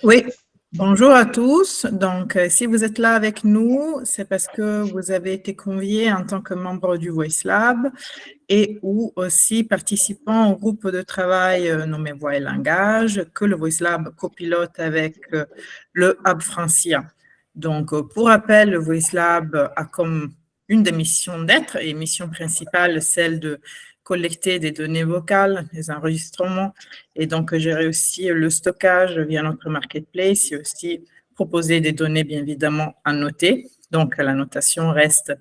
Oui, bonjour à tous. Donc, si vous êtes là avec nous, c'est parce que vous avez été conviés en tant que membre du Voice Lab et ou aussi participant au groupe de travail nommé Voix et Langage que le Voice Lab copilote avec le Hub Francia. Donc, pour rappel, le Voice Lab a comme une des missions d'être et mission principale celle de collecter des données vocales, des enregistrements et donc gérer aussi le stockage via notre marketplace et aussi proposer des données bien évidemment annotées. Donc, la notation reste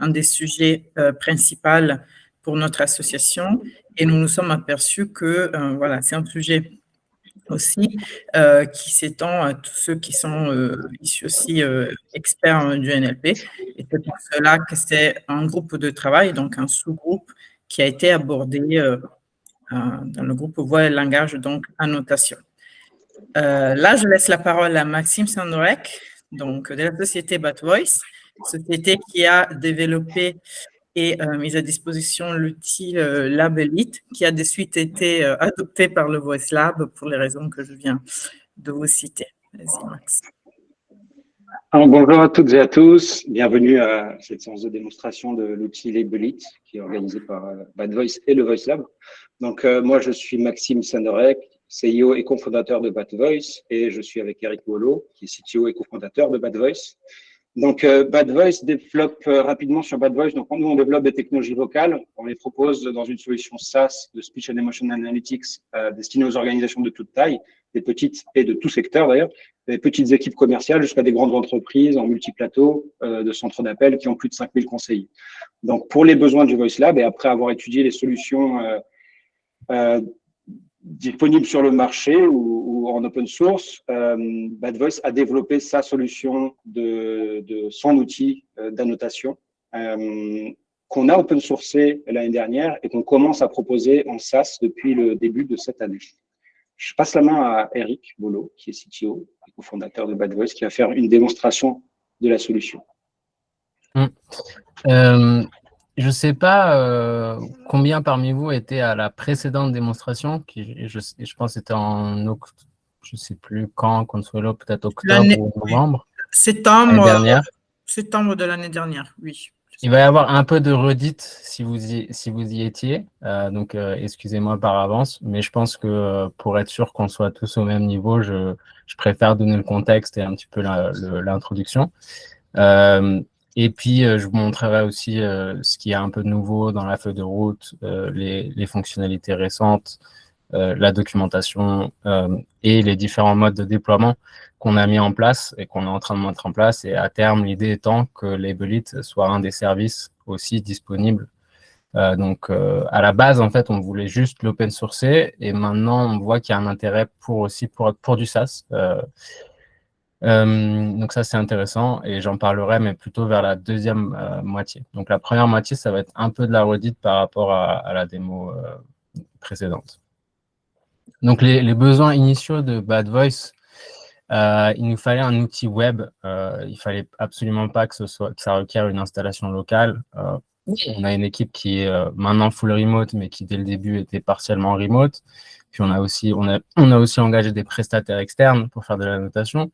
un des sujets principaux pour notre association et nous nous sommes aperçus que voilà, c'est un sujet aussi qui s'étend à tous ceux qui sont issus aussi experts du NLP. Et c'est pour cela que c'est un groupe de travail, donc un sous-groupe qui a été abordé dans le groupe Voix et Langage, donc annotation. Là, je laisse la parole à Maxime Sandorek, donc de la société Bad Voice, société qui a développé et mis à disposition l'outil Lab Elite, qui a de suite été adopté par le Voice Lab pour les raisons que je viens de vous citer. Vas-y, Max. Alors, bonjour à toutes et à tous, bienvenue à cette séance de démonstration de l'outil Lab Elite qui est organisée par Bad Voice et le Voice Lab. Donc, moi, je suis Maxime Sandorek, CEO et cofondateur de Bad Voice, et je suis avec Eric Wolo, qui est CTO et cofondateur de Bad Voice. Donc, Bad Voice développe rapidement sur Bad Voice. Donc, nous, on développe des technologies vocales. On les propose dans une solution SaaS de Speech and Emotion Analytics destinée aux organisations de toute taille, des petites et de tout secteur d'ailleurs, des petites équipes commerciales jusqu'à des grandes entreprises en multiplateau de centres d'appel qui ont plus de 5000 conseillers. Donc, pour les besoins du Voice Lab et après avoir étudié les solutions disponible sur le marché ou en open source, Bad Voice a développé sa solution de son outil d'annotation qu'on a open sourcé l'année dernière et qu'on commence à proposer en SaaS depuis le début de cette année. Je passe la main à Eric Bolo, qui est CTO et cofondateur de Bad Voice, qui va faire une démonstration de la solution. Je ne sais pas combien parmi vous étaient à la précédente démonstration, qui je pense que c'était en octobre, je ne sais plus quand, Consuelo, peut-être octobre ou novembre. Septembre de l'année dernière, oui. Il va y avoir un peu de redite si vous y étiez, donc excusez-moi par avance, mais je pense que pour être sûr qu'on soit tous au même niveau, je préfère donner le contexte et un petit peu l'introduction. Et puis, je vous montrerai aussi ce qui est un peu nouveau dans la feuille de route, les fonctionnalités récentes, la documentation et les différents modes de déploiement qu'on a mis en place et qu'on est en train de mettre en place. Et à terme, l'idée étant que Lab Elite soit un des services aussi disponibles. Donc, à la base, en fait, on voulait juste l'open sourcer et maintenant, on voit qu'il y a un intérêt pour du SaaS. Donc ça, c'est intéressant et j'en parlerai, mais plutôt vers la deuxième moitié. Donc la première moitié, ça va être un peu de la redite par rapport à la démo précédente. Donc les besoins initiaux de Bad Voice, il nous fallait un outil web. Il fallait absolument pas que ça requiert une installation locale. On a une équipe qui est maintenant full remote, mais qui dès le début était partiellement remote. Puis on a aussi engagé des prestataires externes pour faire de la notation.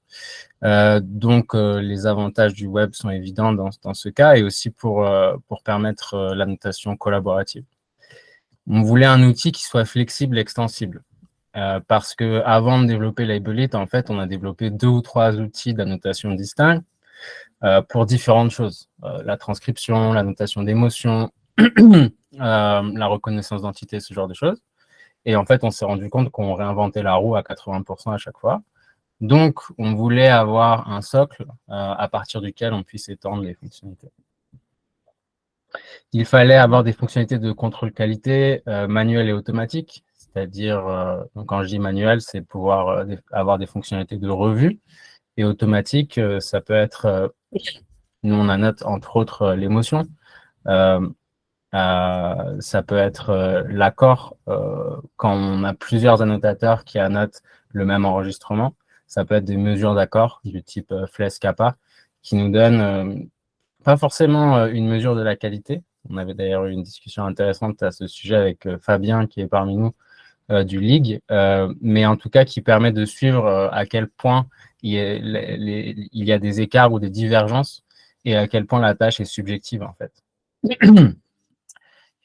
Donc les avantages du web sont évidents dans ce cas et aussi pour permettre la notation collaborative. On voulait un outil qui soit flexible et extensible. Parce que avant de développer Lab Elite, en fait, on a développé 2 ou 3 outils d'annotation distincts pour différentes choses. La transcription, la notation d'émotion, la reconnaissance d'entité, ce genre de choses. Et en fait, on s'est rendu compte qu'on réinventait la roue à 80% à chaque fois. Donc, on voulait avoir un socle à partir duquel on puisse étendre les fonctionnalités. Il fallait avoir des fonctionnalités de contrôle qualité manuel et automatique. C'est-à-dire, quand je dis manuel, c'est pouvoir avoir des fonctionnalités de revue. Et automatique, ça peut être, nous on annote entre autres l'émotion. Ça peut être l'accord quand on a plusieurs annotateurs qui annotent le même enregistrement. Ça peut être des mesures d'accord du type FLES Kappa qui nous donnent pas forcément une mesure de la qualité. On avait d'ailleurs eu une discussion intéressante à ce sujet avec Fabien qui est parmi nous du league, mais en tout cas qui permet de suivre à quel point il y a des écarts ou des divergences et à quel point la tâche est subjective en fait. Il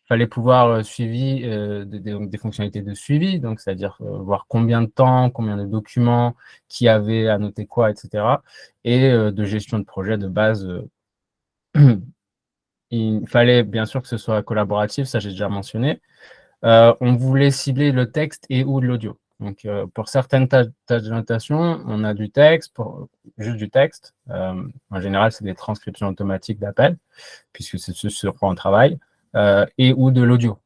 fallait pouvoir suivi des fonctionnalités de suivi, donc c'est-à-dire voir combien de temps, combien de documents, qui avait à noter quoi, etc. Et de gestion de projet de base. Il fallait bien sûr que ce soit collaboratif, ça j'ai déjà mentionné. On voulait cibler le texte et ou de l'audio. Donc, pour certaines tâches de notation, on a du texte, juste du texte. En général, c'est des transcriptions automatiques d'appels, puisque c'est ce sur quoi on travaille, et ou de l'audio.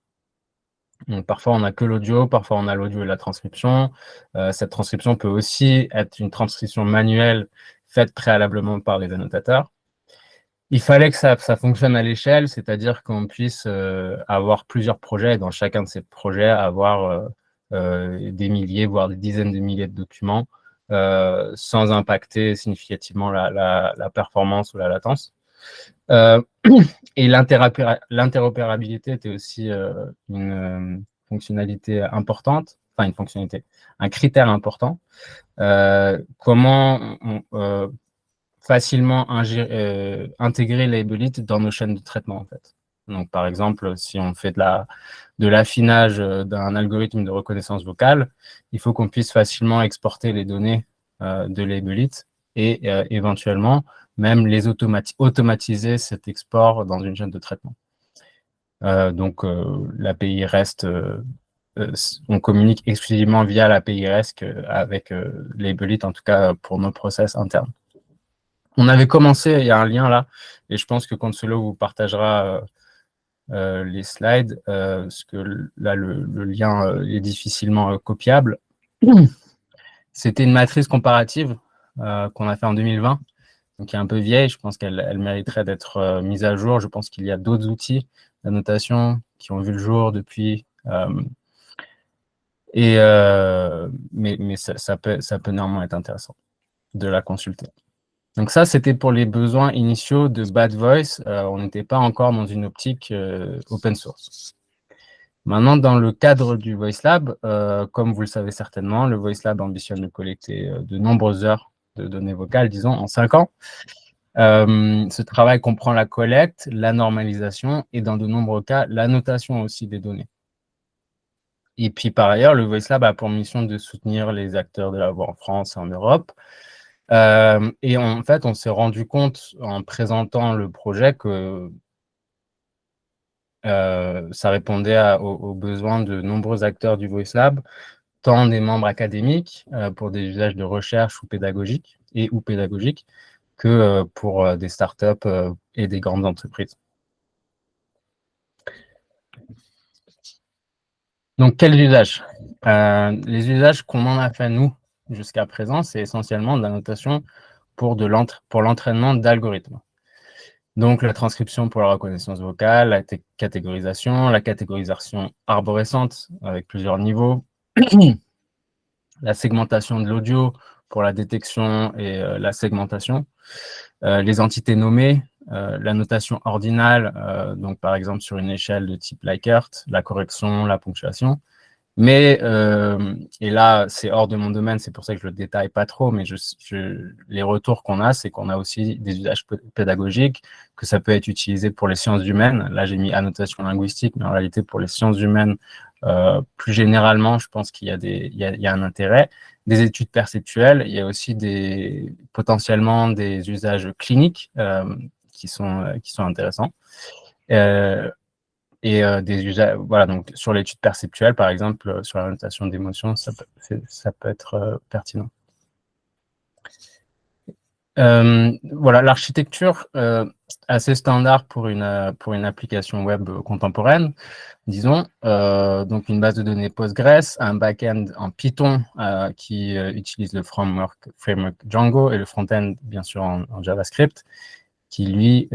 Donc, parfois, on n'a que l'audio, parfois, on a l'audio et la transcription. Cette transcription peut aussi être une transcription manuelle faite préalablement par les annotateurs. Il fallait que ça fonctionne à l'échelle, c'est-à-dire qu'on puisse avoir plusieurs projets et dans chacun de ces projets avoir des milliers, voire des dizaines de milliers de documents sans impacter significativement la performance ou la latence. Et l'interopérabilité était aussi une fonctionnalité importante, enfin une fonctionnalité, un critère important. Comment facilement intégrer Label It dans nos chaînes de traitement en fait. Donc par exemple, si on fait de l'affinage d'un algorithme de reconnaissance vocale, il faut qu'on puisse facilement exporter les données de Label It et éventuellement même les automatiser cet export dans une chaîne de traitement. Donc l'API REST, on communique exclusivement via l'API REST avec Label It, en tout cas pour nos process internes. On avait commencé, il y a un lien là, et je pense que Consuelo vous partagera les slides, parce que là, le lien est difficilement copiable. C'était une matrice comparative qu'on a fait en 2020, donc qui est un peu vieille. Je pense qu'elle mériterait d'être mise à jour. Je pense qu'il y a d'autres outils d'annotation qui ont vu le jour depuis. Mais ça peut néanmoins être intéressant de la consulter. Donc ça, c'était pour les besoins initiaux de Bad Voice. On n'était pas encore dans une optique open source. Maintenant, dans le cadre du Voice Lab, comme vous le savez certainement, le Voice Lab ambitionne de collecter de nombreuses heures de données vocales, disons, en 5 ans. Ce travail comprend la collecte, la normalisation et dans de nombreux cas, l'annotation aussi des données. Et puis par ailleurs, le Voice Lab a pour mission de soutenir les acteurs de la voix en France et en Europe. Et en fait, on s'est rendu compte en présentant le projet que ça répondait aux besoins de nombreux acteurs du Voice Lab, tant des membres académiques pour des usages de recherche ou pédagogiques, que pour des startups et des grandes entreprises. Donc, quels usages? Les usages qu'on en a fait, nous, jusqu'à présent, c'est essentiellement de la notation pour l'entraînement d'algorithmes. Donc, la transcription pour la reconnaissance vocale, la catégorisation arborescente avec plusieurs niveaux, la segmentation de l'audio pour la détection et la segmentation, les entités nommées, la notation ordinale, donc par exemple sur une échelle de type Likert, la correction, la ponctuation. Mais, et là, c'est hors de mon domaine, c'est pour ça que je ne le détaille pas trop, mais les retours qu'on a, c'est qu'on a aussi des usages pédagogiques, que ça peut être utilisé pour les sciences humaines. Là, j'ai mis annotation linguistique, mais en réalité, pour les sciences humaines, plus généralement, je pense qu'il y a un intérêt. Des études perceptuelles, il y a aussi potentiellement des usages cliniques qui sont intéressants. Et des usages, voilà, donc sur l'étude perceptuelle, par exemple, sur la notation d'émotions, ça peut être pertinent. Voilà, l'architecture assez standard pour une application web contemporaine, disons, donc une base de données Postgres, un back-end en Python qui utilise le framework Django et le front-end, bien sûr, en JavaScript, qui, lui,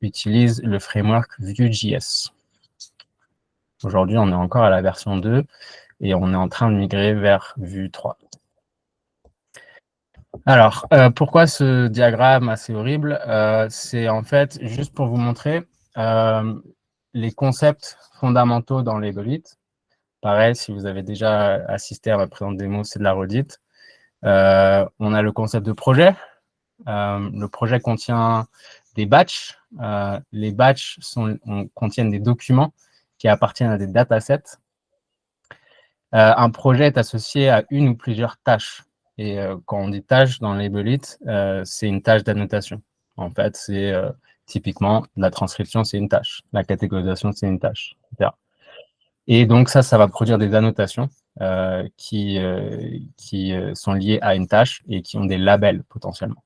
utilise le framework Vue.js. Aujourd'hui, on est encore à la version 2 et on est en train de migrer vers Vue 3. Alors, pourquoi ce diagramme assez horrible? C'est en fait juste pour vous montrer les concepts fondamentaux dans Label It. pareil, si vous avez déjà assisté à ma présente démo, c'est de la redite. On a le concept de projet. Le projet contient des batchs. Les batchs contiennent des documents qui appartiennent à des datasets. Un projet est associé à une ou plusieurs tâches. Et quand on dit tâche dans Labelit, c'est une tâche d'annotation. En fait, c'est typiquement la transcription, c'est une tâche. La catégorisation, c'est une tâche, etc. Et donc ça va produire des annotations qui sont liées à une tâche et qui ont des labels potentiellement.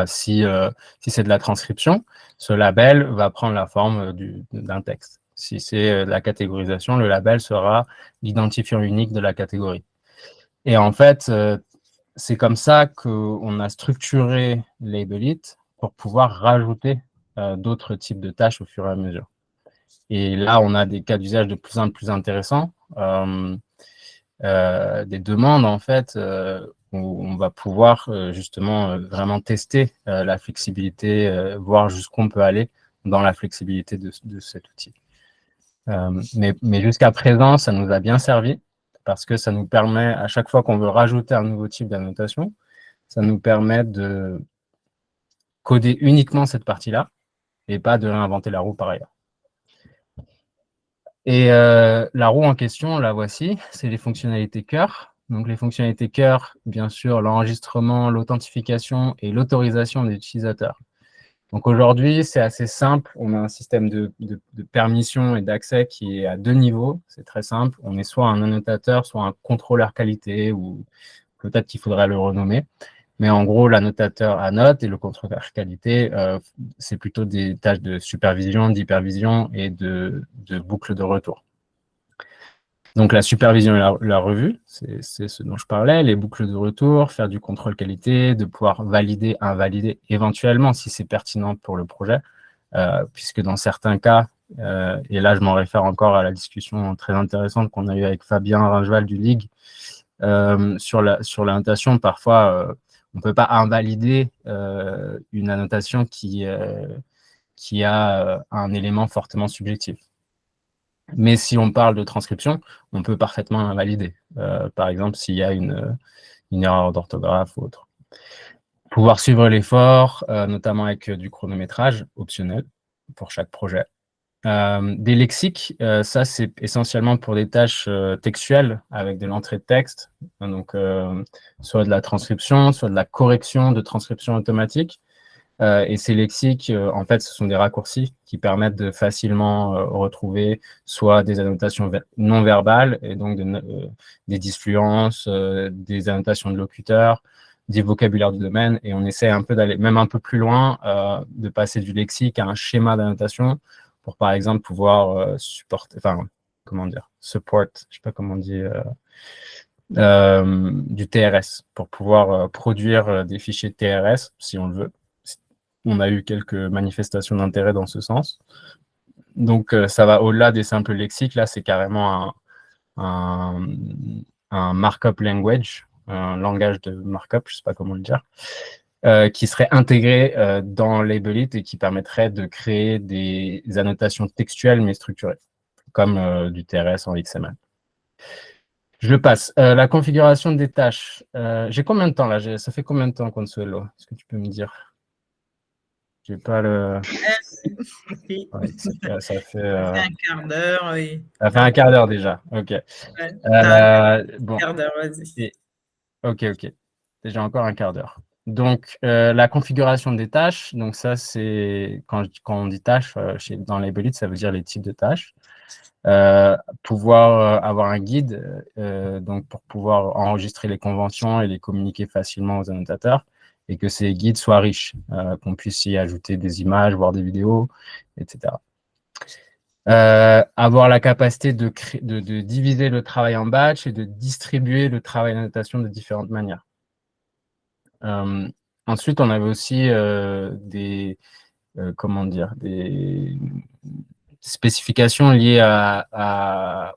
Si c'est de la transcription, ce label va prendre la forme d'un texte. Si c'est de la catégorisation, le label sera l'identifiant unique de la catégorie. Et en fait, c'est comme ça qu'on a structuré Labelit pour pouvoir rajouter d'autres types de tâches au fur et à mesure. Et là, on a des cas d'usage de plus en plus intéressants, des demandes en fait, où on va pouvoir justement vraiment tester la flexibilité, voir jusqu'où on peut aller dans la flexibilité de cet outil. Mais jusqu'à présent, ça nous a bien servi parce que ça nous permet, à chaque fois qu'on veut rajouter un nouveau type d'annotation, ça nous permet de coder uniquement cette partie-là et pas de réinventer la roue par ailleurs. Et la roue en question, la voici, c'est les fonctionnalités cœur. Donc les fonctionnalités cœur, bien sûr, l'enregistrement, l'authentification et l'autorisation des utilisateurs. Donc aujourd'hui, c'est assez simple. On a un système de permission et d'accès qui est à 2 niveaux. C'est très simple. On est soit un annotateur, soit un contrôleur qualité, ou peut-être qu'il faudrait le renommer. Mais en gros, l'annotateur annote et le contrôleur qualité, c'est plutôt des tâches de supervision, d'hypervision et de boucle de retour. Donc, la supervision et la revue, c'est ce dont je parlais, les boucles de retour, faire du contrôle qualité, de pouvoir valider, invalider éventuellement si c'est pertinent pour le projet, puisque dans certains cas, et là, je m'en réfère encore à la discussion très intéressante qu'on a eue avec Fabien Ringeval du Ligue, sur l'annotation, parfois, on ne peut pas invalider une annotation qui a un élément fortement subjectif. Mais si on parle de transcription, on peut parfaitement l'invalider. Par exemple, s'il y a une erreur d'orthographe ou autre. Pouvoir suivre l'effort, notamment avec du chronométrage optionnel pour chaque projet. Des lexiques, ça c'est essentiellement pour des tâches textuelles avec de l'entrée de texte, donc soit de la transcription, soit de la correction de transcription automatique. Et ces lexiques, en fait, ce sont des raccourcis qui permettent de facilement retrouver soit des annotations non verbales, et donc des disfluences, des annotations de locuteurs, des vocabulaires du domaine, et on essaie un peu d'aller même un peu plus loin, de passer du lexique à un schéma d'annotation pour, par exemple, pouvoir supporter, enfin, comment dire, support, je sais pas comment on dit, du TRS, pour pouvoir produire des fichiers TRS, si on le veut. On a eu quelques manifestations d'intérêt dans ce sens. Donc, ça va au-delà des simples lexiques. Là, c'est carrément un markup language, un langage de markup, je ne sais pas comment le dire, qui serait intégré dans Labelit et qui permettrait de créer des annotations textuelles mais structurées, comme du TRS en XML. Je passe. La configuration des tâches. J'ai combien de temps là? Ça fait combien de temps, Consuelo? Est-ce que tu peux me dire? J'ai pas le... Oui. Ouais, ça fait un quart d'heure, oui. Ça fait un quart d'heure déjà. OK. Ouais, Bon. un quart d'heure, vas-y. OK. Déjà encore un quart d'heure. Donc, la configuration des tâches. Donc, ça, c'est quand on dit tâches, dans Labelit, ça veut dire les types de tâches. Pouvoir avoir un guide, donc pour pouvoir enregistrer les conventions et les communiquer facilement aux annotateurs, et que ces guides soient riches, qu'on puisse y ajouter des images, voir des vidéos, etc. Avoir la capacité de diviser le travail en batch et de distribuer le travail d'annotation de différentes manières. Ensuite, on avait aussi des spécifications liées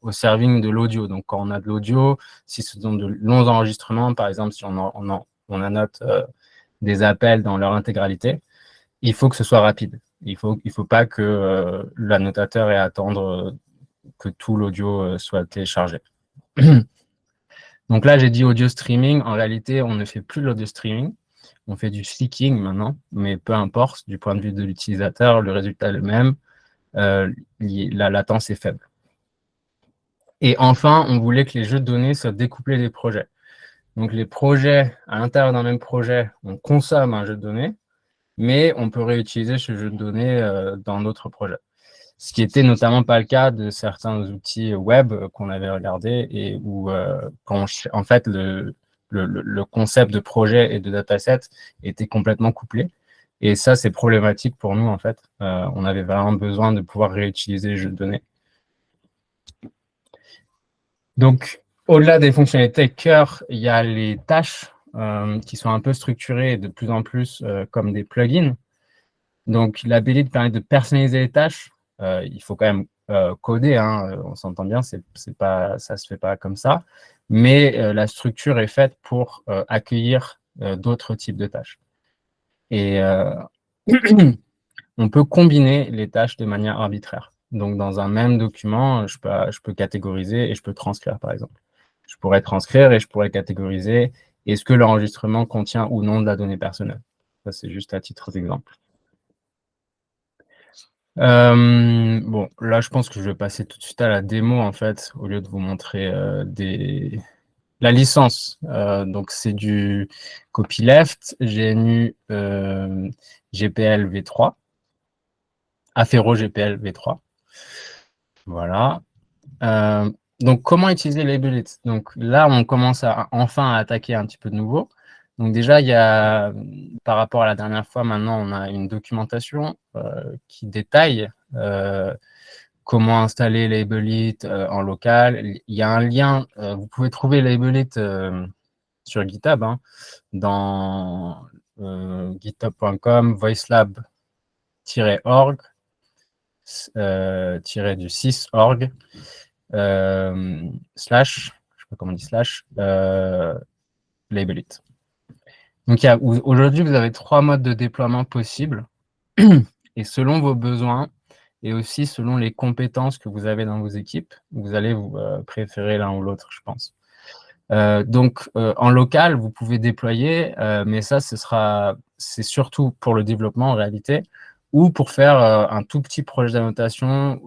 au serving de l'audio. Donc, quand on a de l'audio, si ce sont de longs enregistrements, par exemple, si on annote des appels dans leur intégralité, il faut que ce soit rapide. Il faut pas que l'annotateur ait à attendre que tout l'audio soit téléchargé. Donc là, j'ai dit audio streaming. En réalité, on ne fait plus l'audio streaming. On fait du flicking maintenant, mais peu importe, du point de vue de l'utilisateur, le résultat est le même. La latence est faible. Et enfin, on voulait que les jeux de données soient découplés des projets. Donc les projets, à l'intérieur d'un même projet, on consomme un jeu de données, mais on peut réutiliser ce jeu de données dans d'autres projets. Ce qui était notamment pas le cas de certains outils web qu'on avait regardés et où, en fait, le concept de projet et de dataset était complètement couplé. Et ça, c'est problématique pour nous, en fait. On avait vraiment besoin de pouvoir réutiliser les jeux de données. Donc, au-delà des fonctionnalités cœur, il y a les tâches qui sont un peu structurées de plus en plus comme des plugins. Donc, l'habilité permet de personnaliser les tâches. Il faut quand même coder, hein, on s'entend bien, ça ne se fait pas comme ça. Mais la structure est faite pour accueillir d'autres types de tâches. Et on peut combiner les tâches de manière arbitraire. Donc, dans un même document, je peux catégoriser et je peux transcrire, par exemple. Je pourrais transcrire et je pourrais catégoriser est-ce que l'enregistrement contient ou non de la donnée personnelle. Ça, c'est juste à titre d'exemple. Bon, là, je pense que je vais passer tout de suite à la démo, en fait, au lieu de vous montrer la licence. Donc, c'est du copyleft, GNU GPL v3, Affero GPL v3. Voilà. Donc, comment utiliser Label It? Donc, là, on commence enfin à attaquer un petit peu de nouveau. Donc, déjà, il y a, par rapport à la dernière fois, maintenant, on a une documentation qui détaille comment installer Label It en local. Il y a un lien, vous pouvez trouver Label It sur GitHub, hein, dans github.com, voicelab-org, du 6org, slash, je sais pas comment on dit slash, Label It. Donc, aujourd'hui, vous avez 3 modes de déploiement possibles. Et selon vos besoins, et aussi selon les compétences que vous avez dans vos équipes, vous allez vous préférer l'un ou l'autre, je pense. Donc, en local, vous pouvez déployer, mais ça, c'est surtout pour le développement en réalité, ou pour faire un tout petit projet d'annotation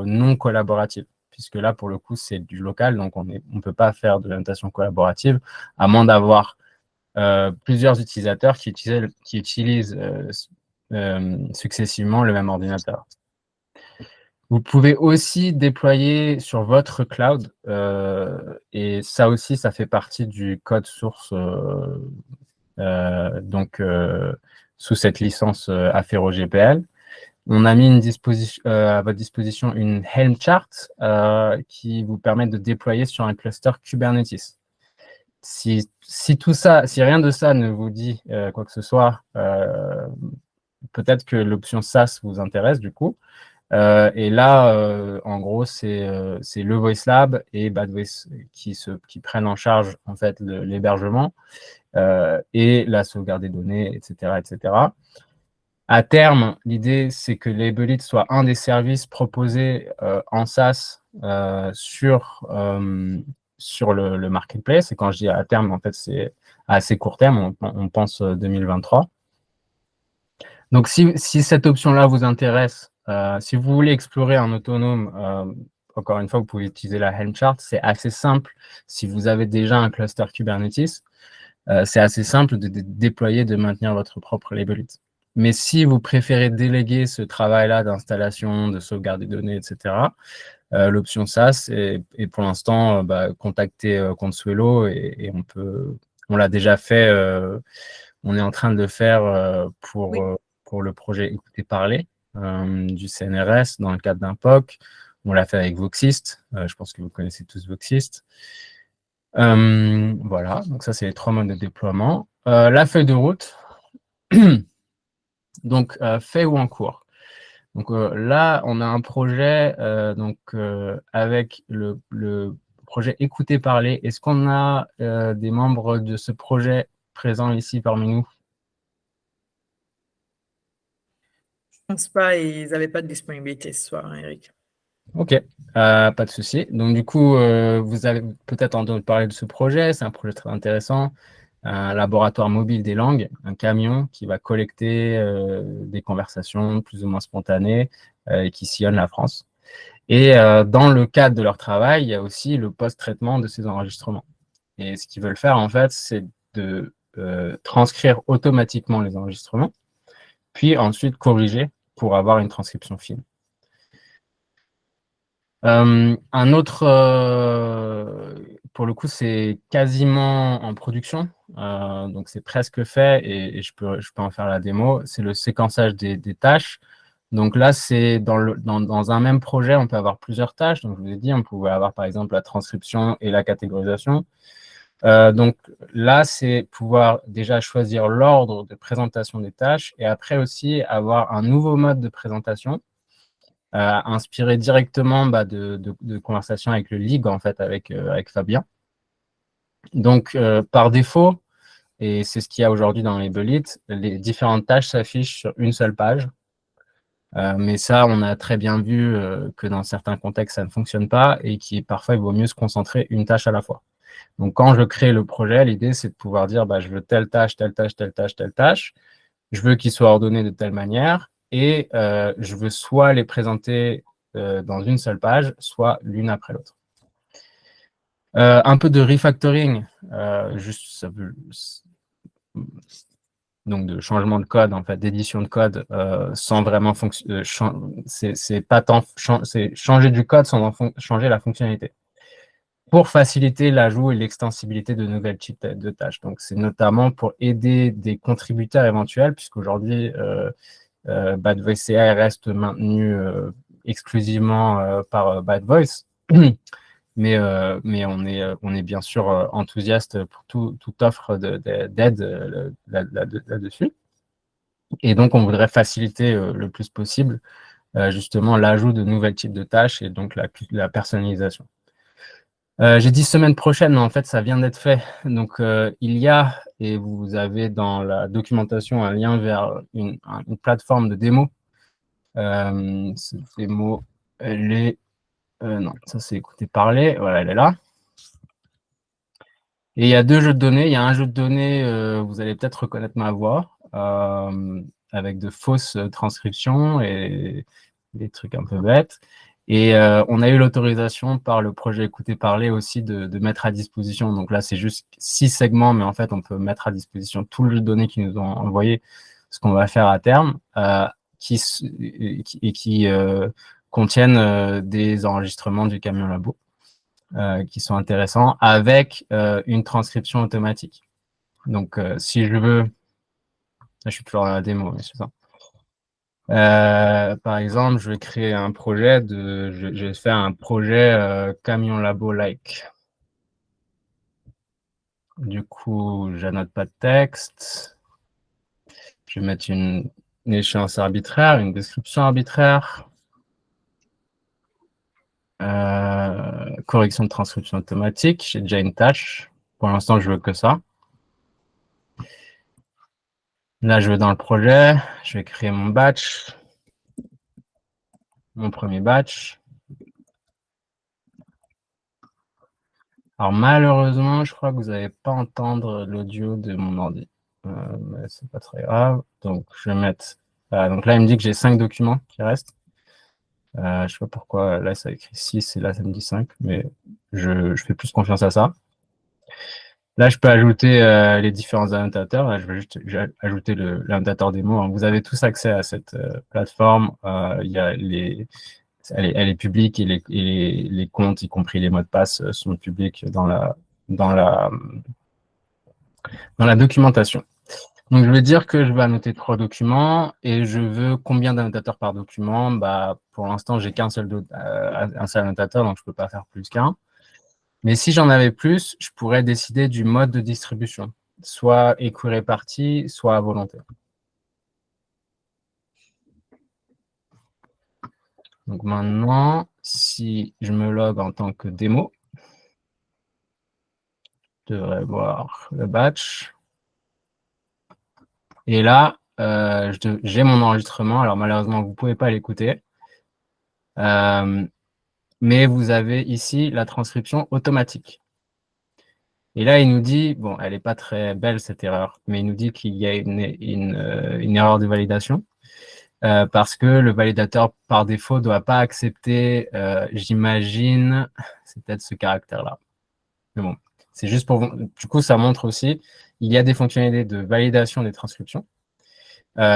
non collaborative, puisque là, pour le coup, c'est du local, donc on ne peut pas faire de l'annotation collaborative, à moins d'avoir plusieurs utilisateurs qui utilisent successivement le même ordinateur. Vous pouvez aussi déployer sur votre cloud, et ça aussi, ça fait partie du code source, donc sous cette licence Affero GPL. On a mis à votre disposition une Helm chart qui vous permet de déployer sur un cluster Kubernetes. Si rien de ça ne vous dit quoi que ce soit, peut-être que l'option SaaS vous intéresse du coup. Et là, en gros, c'est le VoiceLab et BadVoice qui prennent en charge en fait l'hébergement et la sauvegarde des données, etc., etc. À terme, l'idée, c'est que Label It soit un des services proposés en SaaS sur le marketplace. Et quand je dis à terme, en fait, c'est à assez court terme, on pense 2023. Donc, si cette option-là vous intéresse, si vous voulez explorer en autonome, encore une fois, vous pouvez utiliser la Helm chart. C'est assez simple. Si vous avez déjà un cluster Kubernetes, c'est assez simple de déployer, de maintenir votre propre Label It. Mais si vous préférez déléguer ce travail-là d'installation, de sauvegarde des données, etc., l'option SaaS est pour l'instant contacter Consuelo et on l'a déjà fait, on est en train de le faire pour le projet Écouter Parler du CNRS dans le cadre d'un POC. On l'a fait avec Voxist, je pense que vous connaissez tous Voxist. Voilà, donc ça c'est les 3 modes de déploiement. La feuille de route, donc fait ou en cours. Donc là, on a un projet avec le projet Écouter Parler. Est-ce qu'on a des membres de ce projet présents ici parmi nous? Je ne pense pas, ils n'avaient pas de disponibilité ce soir, hein, Eric. Ok, pas de souci. Donc du coup, vous avez peut-être entendu parler de ce projet. C'est un projet très intéressant. Un laboratoire mobile des langues, un camion qui va collecter des conversations plus ou moins spontanées et qui sillonnent la France. Et dans le cadre de leur travail, il y a aussi le post-traitement de ces enregistrements. Et ce qu'ils veulent faire, en fait, c'est de transcrire automatiquement les enregistrements, puis ensuite corriger pour avoir une transcription fine. Un autre, pour le coup, c'est quasiment en production, donc c'est presque fait et je peux en faire la démo. C'est le séquençage des tâches. Donc là, c'est dans un même projet, on peut avoir plusieurs tâches. Donc je vous ai dit, on pouvait avoir par exemple la transcription et la catégorisation. Donc là, c'est pouvoir déjà choisir l'ordre de présentation des tâches et après aussi avoir un nouveau mode de présentation inspiré directement de conversations avec le league, en fait, avec Fabien. Donc, par défaut, et c'est ce qu'il y a aujourd'hui dans les Bullet, les différentes tâches s'affichent sur une seule page. Mais ça, on a très bien vu que dans certains contextes, ça ne fonctionne pas et parfois, il vaut mieux se concentrer une tâche à la fois. Donc, quand je crée le projet, l'idée, c'est de pouvoir dire, je veux telle tâche, telle tâche, telle tâche, telle tâche. Je veux qu'ils soient ordonnés de telle manière et je veux soit les présenter dans une seule page, soit l'une après l'autre. Un peu de refactoring, juste donc de changement de code, en fait, d'édition de code sans vraiment c'est pas tant c'est changer du code sans changer la fonctionnalité pour faciliter l'ajout et l'extensibilité de nouvelles types de tâches. Donc, c'est notamment pour aider des contributeurs éventuels, puisqu'aujourd'hui, Bad Voice AI reste maintenu exclusivement par Bad Voice. Mais on est bien sûr enthousiaste pour toute offre d'aide là-dessus. Et donc, on voudrait faciliter le plus possible justement l'ajout de nouvelles types de tâches et donc la personnalisation. J'ai dit semaine prochaine, mais en fait, ça vient d'être fait. Donc, il y a, et vous avez dans la documentation un lien vers une plateforme de démo. Cette démo, elle est... non, ça c'est écouter parler. Voilà, elle est là. Et il y a deux jeux de données. Il y a un jeu de données, vous allez peut-être reconnaître ma voix, avec de fausses transcriptions et des trucs un peu bêtes. Et on a eu l'autorisation par le projet Écouter Parler aussi de mettre à disposition. Donc là, c'est juste 6 segments, mais en fait, on peut mettre à disposition tout le jeu de données qu'ils nous ont envoyé, ce qu'on va faire à terme, qui contiennent des enregistrements du camion labo qui sont intéressants avec une transcription automatique. Donc, si je veux... Là, je suis toujours dans la démo, mais c'est ça. Par exemple, je vais créer un projet je vais faire un projet camion labo-like. Du coup, j'annote pas de texte. Je vais mettre une échéance arbitraire, une description arbitraire. Correction de transcription automatique. J'ai déjà une tâche. Pour l'instant, je veux que ça. Là, je vais dans le projet. Je vais créer mon batch. Mon premier batch. Alors malheureusement, je crois que vous n'allez pas entendre l'audio de mon ordi. Mais c'est pas très grave. Donc je vais mettre. Donc là, il me dit que j'ai 5 documents qui restent. Je ne sais pas pourquoi là ça écrit 6 et là ça me dit 5, mais je fais plus confiance à ça. Là, je peux ajouter les différents annotateurs. Là, je vais juste ajouter l'annotateur démo. Vous avez tous accès à cette plateforme. Il y a elle est publique et les comptes, y compris les mots de passe, sont publics dans la documentation. Donc, je vais dire que je vais annoter 3 documents et je veux combien d'annotateurs par document. Pour l'instant, j'ai un seul annotateur, donc je ne peux pas faire plus qu'un. Mais si j'en avais plus, je pourrais décider du mode de distribution, soit équiréparti, soit à volonté. Donc maintenant, si je me log en tant que démo, je devrais voir le batch. Et là, j'ai mon enregistrement. Alors malheureusement, vous ne pouvez pas l'écouter. mais vous avez ici la transcription automatique. Et là, il nous dit, bon, elle n'est pas très belle cette erreur, mais il nous dit qu'il y a une erreur de validation parce que le validateur, par défaut, ne doit pas accepter, j'imagine, c'est peut-être ce caractère-là. Mais bon, c'est juste pour vous. Du coup, ça montre aussi, il y a des fonctionnalités de validation des transcriptions.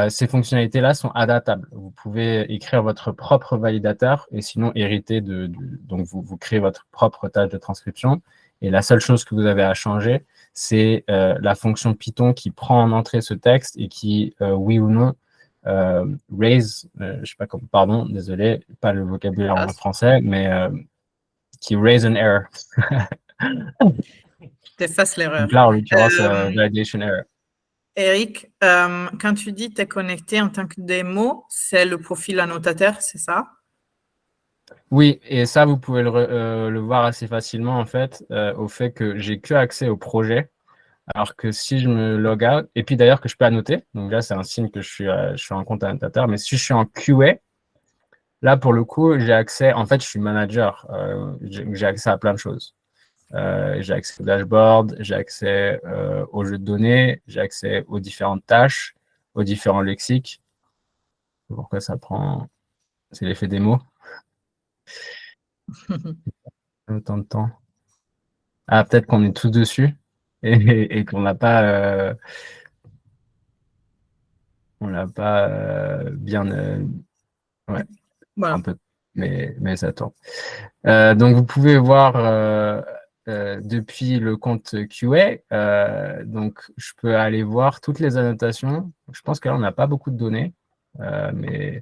Ces fonctionnalités-là sont adaptables. Vous pouvez écrire votre propre validateur et sinon hériter donc vous créez votre propre tâche de transcription. Et la seule chose que vous avez à changer, c'est la fonction Python qui prend en entrée ce texte et qui, oui ou non, raise, je sais pas comment, pardon, désolé, pas le vocabulaire en français, mais qui raise an error. T'effaces l'erreur. Donc là, en l'occurrence, validation error. Eric, quand tu dis t'es connecté en tant que démo, c'est le profil annotateur, c'est ça? Oui, et ça, vous pouvez le voir assez facilement, en fait, au fait que j'ai que accès au projet, alors que si je me log out, et puis d'ailleurs que je peux annoter, donc là, c'est un signe que je suis en compte annotateur, mais si je suis en QA, là, pour le coup, j'ai accès, en fait, je suis manager, j'ai accès à plein de choses. J'ai accès au dashboard, j'ai accès aux jeux de données, j'ai accès aux différentes tâches, aux différents lexiques. Pourquoi ça prend... C'est l'effet démo. Autant de temps. Ah, peut-être qu'on est tous dessus et qu'on n'a pas... on l'a pas bien... ouais, Voilà. un peu, mais ça tourne. Donc, vous pouvez voir... depuis le compte QA, donc je peux aller voir toutes les annotations. Je pense que là, on n'a pas beaucoup de données, mais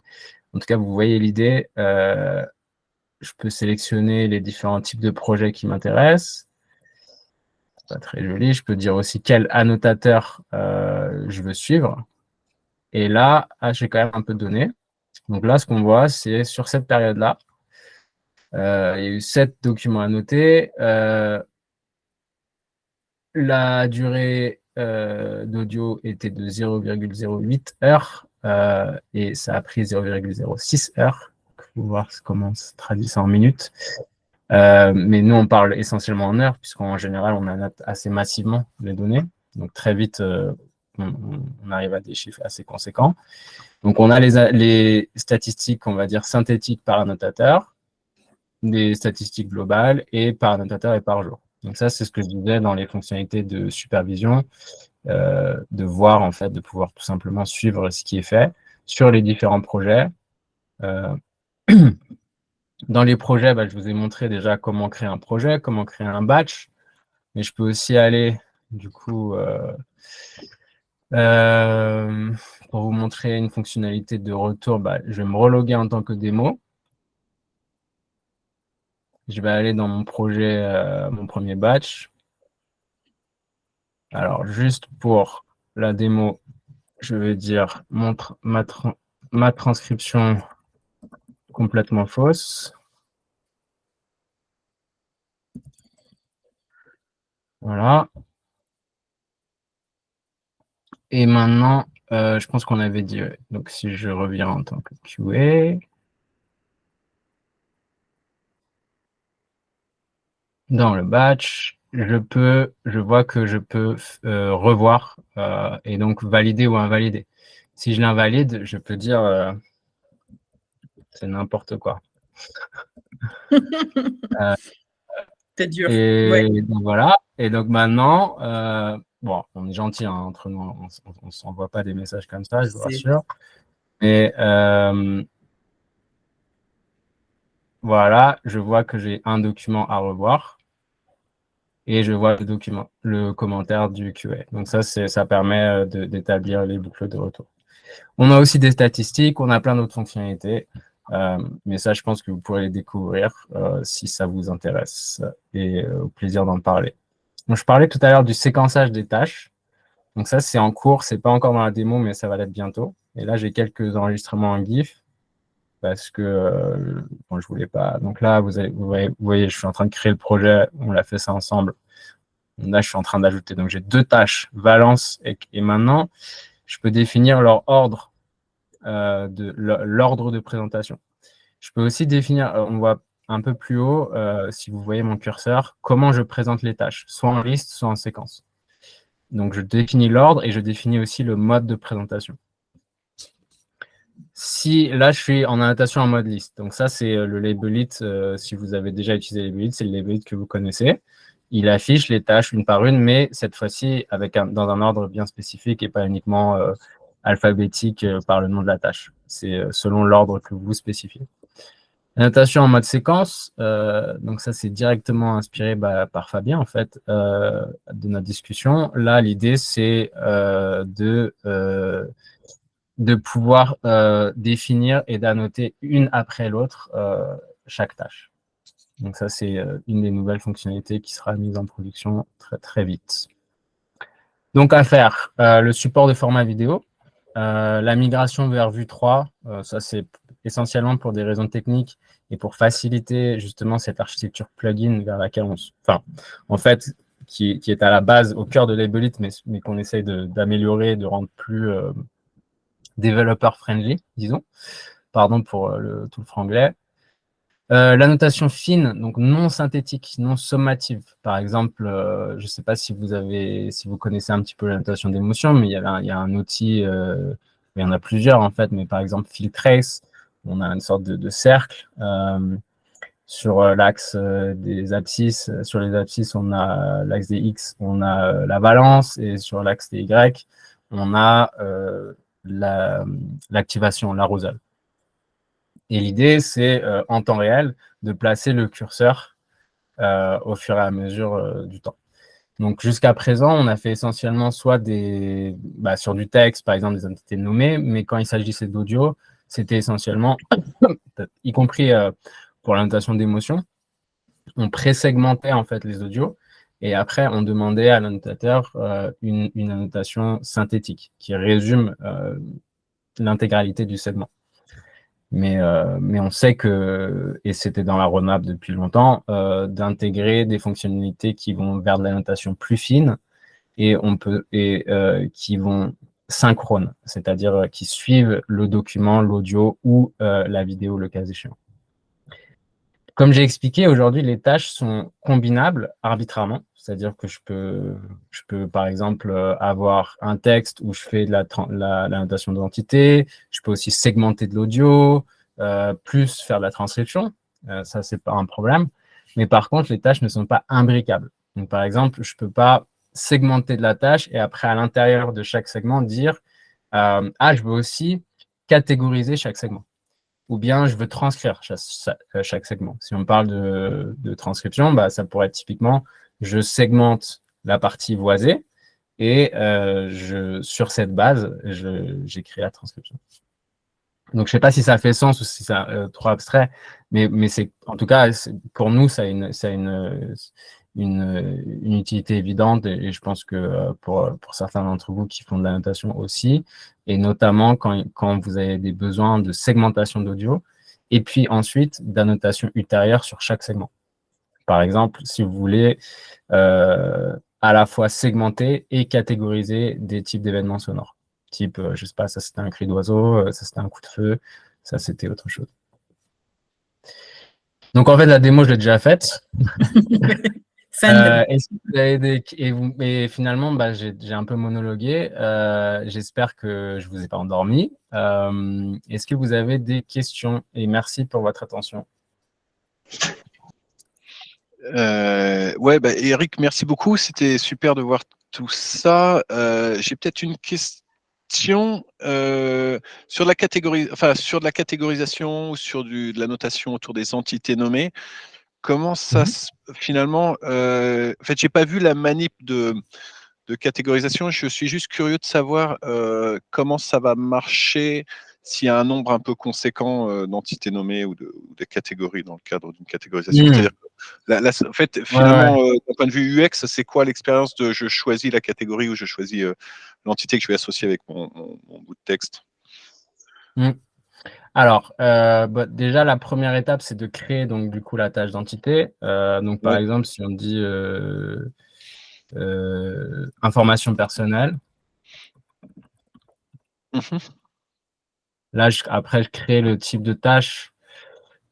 en tout cas, vous voyez l'idée. Je peux sélectionner les différents types de projets qui m'intéressent. C'est pas très joli. Je peux dire aussi quel annotateur je veux suivre. Et là, j'ai quand même un peu de données. Donc là, ce qu'on voit, c'est sur cette période-là, il y a eu 7 documents annotés. La durée d'audio était de 0,08 heures et ça a pris 0,06 heures. Il faut voir comment se traduit ça en minutes. Mais nous, on parle essentiellement en heures, puisqu'en général, on annote assez massivement les données. Donc, très vite, on arrive à des chiffres assez conséquents. Donc, on a les statistiques, on va dire, synthétiques par annotateur, des statistiques globales et par annotateur et par jour. Donc, ça, c'est ce que je disais dans les fonctionnalités de supervision, de voir, en fait, de pouvoir tout simplement suivre ce qui est fait sur les différents projets. Dans les projets, je vous ai montré déjà comment créer un projet, comment créer un batch, mais je peux aussi aller, du coup, pour vous montrer une fonctionnalité de retour, je vais me reloguer en tant que démo. Je vais aller dans mon projet, mon premier batch. Alors, juste pour la démo, je vais dire ma transcription complètement fausse. Voilà. Et maintenant, je pense qu'on avait dit, donc si je reviens en tant que QA, dans le batch, je vois que je peux revoir et donc valider ou invalider. Si je l'invalide, je peux dire c'est n'importe quoi. C'est dur. Et Ouais. donc voilà. Et donc maintenant, bon, on est gentil hein, entre nous, on ne s'envoie pas des messages comme ça, je vous rassure. Mais voilà, je vois que j'ai un document à revoir. Et je vois le commentaire du QA. Donc ça permet d'établir les boucles de retour. On a aussi des statistiques, on a plein d'autres fonctionnalités, mais ça, je pense que vous pourrez les découvrir si ça vous intéresse et au plaisir d'en parler. Donc, je parlais tout à l'heure du séquençage des tâches. Donc ça, c'est en cours, c'est pas encore dans la démo, mais ça va l'être bientôt. Et là, j'ai quelques enregistrements en GIF parce que bon, je voulais pas. Donc là, vous voyez, je suis en train de créer le projet, on l'a fait ça ensemble. Là, je suis en train d'ajouter. Donc, j'ai 2 tâches, Valence et maintenant, je peux définir leur ordre, l'ordre de présentation. Je peux aussi définir, on voit un peu plus haut, si vous voyez mon curseur, comment je présente les tâches, soit en liste, soit en séquence. Donc, je définis l'ordre et je définis aussi le mode de présentation. Si là, je suis en annotation en mode liste. Donc ça, c'est le Label It. Si vous avez déjà utilisé Label It, c'est le Label It que vous connaissez. Il affiche les tâches une par une, mais cette fois-ci dans un ordre bien spécifique et pas uniquement alphabétique par le nom de la tâche. C'est selon l'ordre que vous spécifiez. Annotation en mode séquence, donc ça c'est directement inspiré par Fabien en fait de notre discussion. Là l'idée c'est de pouvoir définir et d'annoter une après l'autre chaque tâche. Donc ça c'est une des nouvelles fonctionnalités qui sera mise en production très très vite. Donc à faire, le support de format vidéo, la migration vers Vue 3, ça c'est essentiellement pour des raisons techniques et pour faciliter justement cette architecture plugin vers laquelle en fait, qui est à la base, au cœur de Label It, mais qu'on essaye d'améliorer, de rendre plus developer friendly, disons. Pardon pour tout le franglais. La notation fine, donc non synthétique, non sommative. Par exemple, je ne sais pas si vous connaissez un petit peu la notation d'émotion, mais il y a un outil, il y en a plusieurs en fait, mais par exemple Filtrace, on a une sorte de cercle. Sur l'axe des abscisses, sur les abscisses, on a l'axe des X, on a la balance, et sur l'axe des Y, on a l'activation, l'arrosal. Et l'idée, c'est en temps réel de placer le curseur au fur et à mesure du temps. Donc, jusqu'à présent, on a fait essentiellement soit sur du texte, par exemple, des entités nommées, mais quand il s'agissait d'audio, c'était essentiellement, y compris pour la notation d'émotion, on pré-segmentait en fait les audios et après, on demandait à l'annotateur une annotation synthétique qui résume l'intégralité du segment. Mais on sait que, et c'était dans la roadmap depuis longtemps, d'intégrer des fonctionnalités qui vont vers de la notation plus fine et qui vont synchrone, c'est-à-dire qui suivent le document, l'audio ou la vidéo, le cas échéant. Comme j'ai expliqué, aujourd'hui, les tâches sont combinables arbitrairement, c'est-à-dire que je peux par exemple avoir un texte où je fais de la notation d'identité, je peux aussi segmenter de l'audio, plus faire de la transcription, ça c'est pas un problème, mais par contre les tâches ne sont pas imbricables. Donc par exemple, je peux pas segmenter de la tâche et après à l'intérieur de chaque segment dire je veux aussi catégoriser chaque segment. Ou bien je veux transcrire chaque segment. Si on parle de transcription, ça pourrait être typiquement, je segmente la partie voisée et sur cette base, j'écris la transcription. Donc, je ne sais pas si ça fait sens ou si c'est trop abstrait, mais c'est, en tout cas, pour nous, ça a une utilité évidente et je pense que pour certains d'entre vous qui font de la notation aussi, et notamment quand vous avez des besoins de segmentation d'audio, et puis ensuite d'annotation ultérieure sur chaque segment. Par exemple, si vous voulez à la fois segmenter et catégoriser des types d'événements sonores. Type, je ne sais pas, ça c'était un cri d'oiseau, ça c'était un coup de feu, ça c'était autre chose. Donc en fait, la démo, je l'ai déjà faite. Et finalement, j'ai un peu monologué. J'espère que je ne vous ai pas endormi. Est-ce que vous avez des questions? Et merci pour votre attention. Eric, merci beaucoup. C'était super de voir tout ça. J'ai peut-être une question sur la catégorisation ou sur de la notation autour des entités nommées. Comment ça finalement en fait, j'ai pas vu la manip de catégorisation. Je suis juste curieux de savoir comment ça va marcher s'il y a un nombre un peu conséquent d'entités nommées ou de catégories dans le cadre d'une catégorisation. C'est-à-dire que en fait, finalement, d'un point de vue UX, c'est quoi l'expérience de je choisis la catégorie ou je choisis l'entité que je vais associer avec mon bout de texte? Alors, déjà, la première étape, c'est de créer donc du coup la tâche d'entité. Donc, par exemple, si on dit information personnelle, là, après, je crée le type de tâche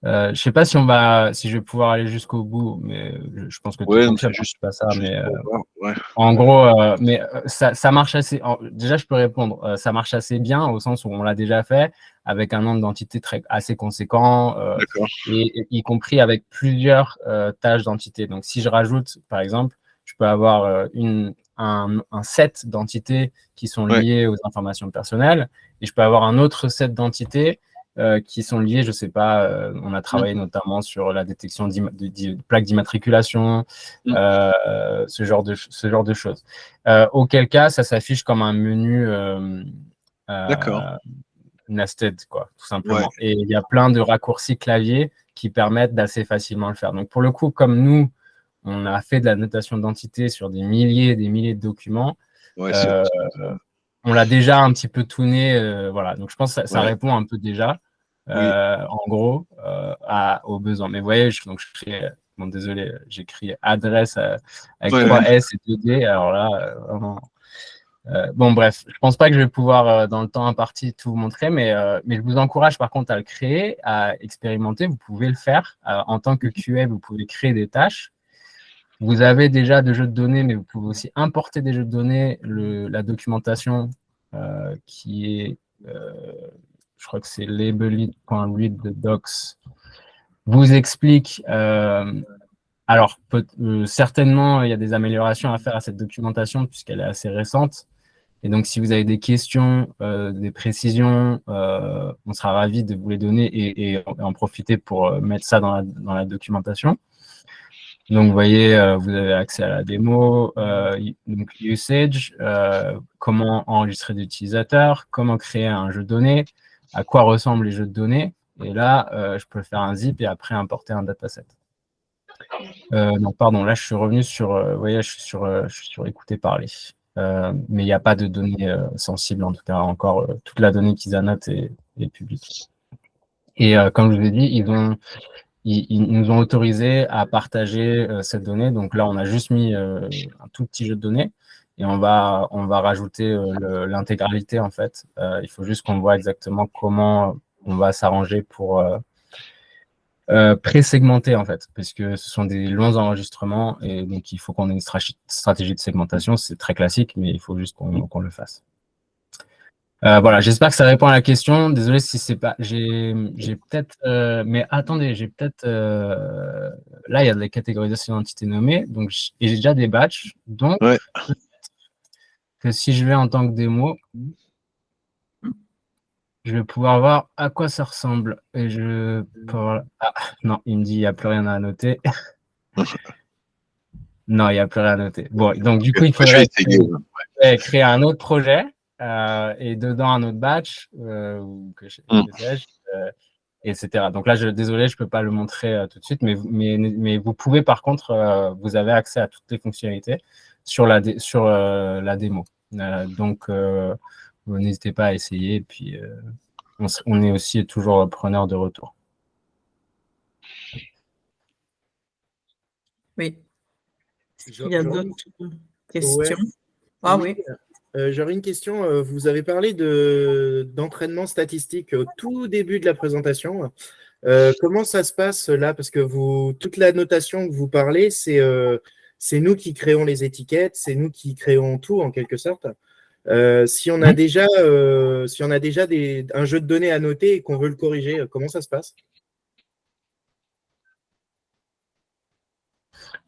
Je sais pas si je vais pouvoir aller jusqu'au bout, mais je pense que tu Ouais, confirmes, c'est juste, pas ça, juste mais pour voir. Ouais. en gros, ça marche assez. Déjà, je peux répondre. Ça marche assez bien au sens où on l'a déjà fait avec un nombre d'entités assez conséquent, D'accord. et y compris avec plusieurs tâches d'entités. Donc, si je rajoute, par exemple, je peux avoir un set d'entités qui sont Ouais. liées aux informations personnelles, et je peux avoir un autre set d'entités qui sont liées, je sais pas, on a travaillé notamment sur la détection de plaques d'immatriculation, ce genre de choses. Auquel cas, ça s'affiche comme un menu D'accord. nested, quoi, tout Ouais. simplement. Et il y a plein de raccourcis clavier qui permettent d'assez facilement le faire. Donc, pour le coup, comme nous, on a fait de la notation d'identité sur des milliers et des milliers de documents, Ouais, on l'a déjà un petit peu tuné, voilà. Donc, je pense que ça ouais. répond un peu déjà, Oui. en gros, aux besoins. Mais vous voyez, bon, désolé, j'écris adresse avec Ouais, 3 ouais. S et 2 D. Alors là, vraiment. Bon, bref, je pense pas que je vais pouvoir, dans le temps imparti, tout vous montrer, mais je vous encourage par contre à le créer, à expérimenter. Vous pouvez le faire. En tant que QA, vous pouvez créer des tâches. Vous avez déjà des jeux de données, mais vous pouvez aussi importer des jeux de données. La documentation qui est, je crois que c'est labelit.read the docs, vous explique. Alors, certainement, il y a des améliorations à faire à cette documentation puisqu'elle est assez récente. Et donc, si vous avez des questions, des précisions, on sera ravis de vous les donner et en profiter pour mettre ça dans la documentation. Donc, vous voyez, vous avez accès à la démo, donc usage, comment enregistrer des utilisateurs, comment créer un jeu de données, à quoi ressemblent les jeux de données. Et là, je peux faire un zip et après importer un dataset. Non, pardon, là, je suis revenu sur, vous voyez, je suis sur écouter parler. Mais il n'y a pas de données sensibles, en tout cas, encore. Toute la donnée qu'ils annotent est publique. Et comme je vous ai dit, ils nous ont autorisé à partager cette donnée. Donc là, on a juste mis un tout petit jeu de données et on va rajouter l'intégralité, en fait. Il faut juste qu'on voit exactement comment on va s'arranger pour pré-segmenter, en fait, parce que ce sont des longs enregistrements et donc il faut qu'on ait une stratégie de segmentation. C'est très classique, mais il faut juste qu'on le fasse. Voilà, j'espère que ça répond à la question. Désolé si c'est pas. J'ai peut-être. Mais attendez, j'ai peut-être. Là, il y a de la catégorisation d'entités nommées, donc et j'ai déjà des batchs. Donc, Ouais. que si je vais en tant que démo, je vais pouvoir voir à quoi ça ressemble. Et je peux voir. Ah, non, il me dit il n'y a plus rien à noter. Non, il n'y a plus rien à noter. Bon, donc du coup, il Je vais faudrait essayer. créer un autre projet et dedans un autre batch, ou que sais-je, etc. Donc là, désolé, je ne peux pas le montrer tout de suite, mais vous pouvez par contre, vous avez accès à toutes les fonctionnalités sur la démo. Donc, n'hésitez pas à essayer. Et puis, on est aussi toujours preneur de retour. Oui. Il y a d'autres questions? Ouais. Ah oui. J'aurais une question. Vous avez parlé d'entraînement statistique au tout début de la présentation. Comment ça se passe là? Parce que toute la notation que vous parlez, c'est nous qui créons les étiquettes, c'est nous qui créons tout en quelque sorte. Si on a déjà, un jeu de données à noter et qu'on veut le corriger, comment ça se passe?